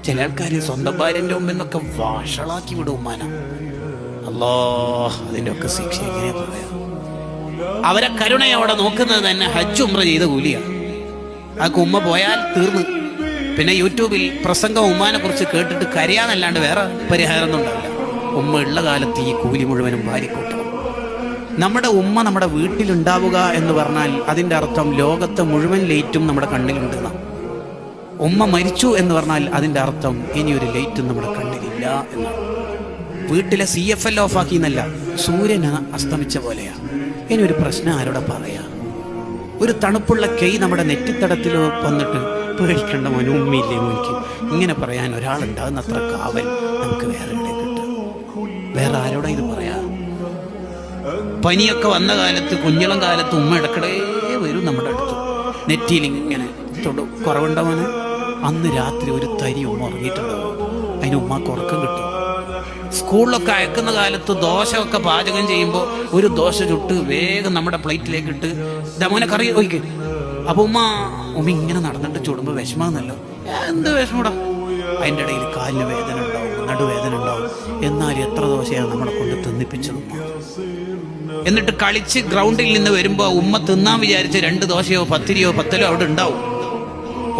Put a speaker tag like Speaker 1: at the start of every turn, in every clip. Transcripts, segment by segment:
Speaker 1: ചില ആൾക്കാർ സ്വന്തം ഭാര്യന്റെ മുമ്പിൽ നിന്നൊക്കെ വഷളാക്കി വിടും ഉമ്മാന. അല്ലാ, അതിന്റെ ഒക്കെ ശിക്ഷ എങ്ങനെയാ പറയാ? അവരെ കരുണയോടെ നോക്കുന്നത് തന്നെ ഹജ്ജ് ഉംറ ചെയ്ത കൂലിയാണ്. ആ ഉമ്മ പോയാൽ തീർന്നു. പിന്നെ യൂട്യൂബിൽ പ്രസംഗം ഉമ്മാനെ കുറിച്ച് കേട്ടിട്ട് കരയാന്നല്ലാണ്ട് വേറെ പരിഹാരമൊന്നും ഉണ്ടാവില്ല. ഉമ്മ ഉള്ള കാലത്ത് ഈ കൂലി മുഴുവനും ഭാര്യക്കൂട്ടണം. നമ്മുടെ ഉമ്മ നമ്മുടെ വീട്ടിലുണ്ടാവുക എന്ന് പറഞ്ഞാൽ അതിൻ്റെ അർത്ഥം ലോകത്തെ മുഴുവൻ ലൈറ്റും നമ്മുടെ കണ്ണിലുണ്ടെന്നാണ്. ഉമ്മ മരിച്ചു എന്ന് പറഞ്ഞാൽ അതിൻ്റെ അർത്ഥം ഇനിയൊരു ലൈറ്റും നമ്മുടെ കണ്ണിലില്ല എന്നാണ്. വീട്ടിലെ CFL ഓഫാക്കി എന്നല്ല, സൂര്യന് അസ്തമിച്ച പോലെയാണ്. ഇനി ഒരു പ്രശ്നം ആരോടെ പറയാ? ഒരു തണുപ്പുള്ള കൈ നമ്മുടെ നെറ്റിത്തടത്തിൽ വന്നിട്ട് പേടിക്കേണ്ട മോനും ഉമ്മയില്ലേ മോനിക്ക്, ഇങ്ങനെ പറയാൻ ഒരാളുണ്ടാകുന്ന അത്ര കാവൽ നമുക്ക് വേറെ എവിടെ കിട്ടും? വേറെ ആരോടാ ഇത് പറയാ? പനിയൊക്കെ വന്ന കാലത്ത്, കുഞ്ഞിളം കാലത്ത് ഉമ്മ ഇടക്കിടേ വരും നമ്മുടെ അടുത്ത്. നെറ്റിയിൽ ഇങ്ങനെ കുറവുണ്ടാവാന് അന്ന് രാത്രി ഒരു തരി ഉമ്മ ഉറങ്ങിയിട്ടുണ്ടാവും. അതിന് ഉമ്മക്ക് ഉറക്കം കിട്ടും. സ്കൂളിലൊക്കെ അയക്കുന്ന കാലത്ത് ദോശയൊക്കെ പാചകം ചെയ്യുമ്പോൾ ഒരു ദോശ ചുട്ട് വേഗം നമ്മുടെ പ്ലേറ്റിലേക്ക് ഇട്ട് ദമോനെ കറി ഒഴിക്കും. അപ്പൊ ഉമ്മ ഇങ്ങനെ നടന്നിട്ട് ചുടുമ്പോൾ വിഷമാന്നല്ലോ. എന്ത് വിഷമൂടാ? അതിൻ്റെ ഇടയിൽ കാലിന് വേദന ഉണ്ടാവും, നടുവേദന ഉണ്ടാവും. എന്നാലും എത്ര ദോശയാണ് നമ്മളെ കൊണ്ട് തിന്നിപ്പിച്ചത് ഉമ്മ. എന്നിട്ട് കളിച്ച് ഗ്രൗണ്ടിൽ നിന്ന് വരുമ്പോൾ ഉമ്മ തിന്നാൻ വിചാരിച്ച് 2 ദോശയോ പത്തിരിയോ പത്തലോ അവിടെ ഉണ്ടാവും.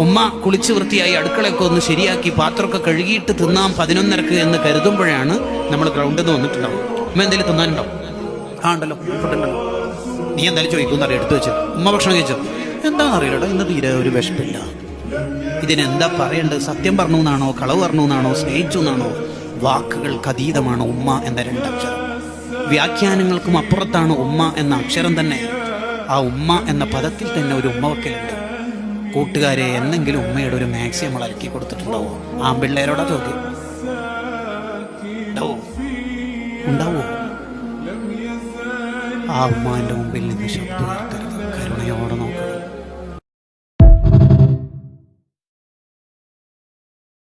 Speaker 1: ഉമ്മ കുളിച്ച് വൃത്തിയായി അടുക്കളയൊക്കെ ഒന്ന് ശരിയാക്കി പാത്രമൊക്കെ കഴുകിയിട്ട് തിന്നാം 11:30 എന്ന് കരുതുമ്പോഴാണ് നമ്മൾ ഗ്രൗണ്ടിൽ നിന്ന് വന്നിട്ടുണ്ടാവും. ഉമ്മ എന്തെങ്കിലും തിന്നാനുണ്ടാവും. ഉണ്ടല്ലോ, ഫുഡുണ്ടല്ലോ. നീ എന്തായാലും ചോദിക്കുമെന്നറിയാം, എടുത്തു വെച്ചത്. ഉമ്മ ഭക്ഷണം കഴിച്ചോ? എന്താണെന്നറിയില്ലട്ടോ, ഇന്ന് തീരെ ഒരു വിശപ്പില്ല. ഇതിനെന്താ പറയേണ്ടത്? സത്യം പറഞ്ഞു എന്നാണോ, കളവ് പറഞ്ഞു എന്നാണോ, സ്നേഹിച്ചു എന്നാണോ? വാക്കുകൾക്ക് അതീതമാണ് ഉമ്മ എന്ന 2 അക്ഷരം. വ്യാഖ്യാനങ്ങൾക്കും അപ്പുറത്താണ് ഉമ്മ എന്ന അക്ഷരം തന്നെ. ആ ഉമ്മ എന്ന പദത്തിൽ തന്നെ ഒരു ഉമ്മ വയ്ക്കലുണ്ട്. കൂട്ടുകാരെ, എന്നെങ്കിലും ഉമ്മയുടെ ഒരു മാക്സി നമ്മൾ അലക്കി കൊടുത്തിട്ടുണ്ടാവോ? ആൺപിള്ളേരോടാ ചോദ്യം. ഉണ്ടാവോ? ആ ഉമ്മാന്റെ മുമ്പിൽ നിന്ന് ശബ്ദം ഉയർത്തരുത്. കരുണയോടെ നോക്കണം.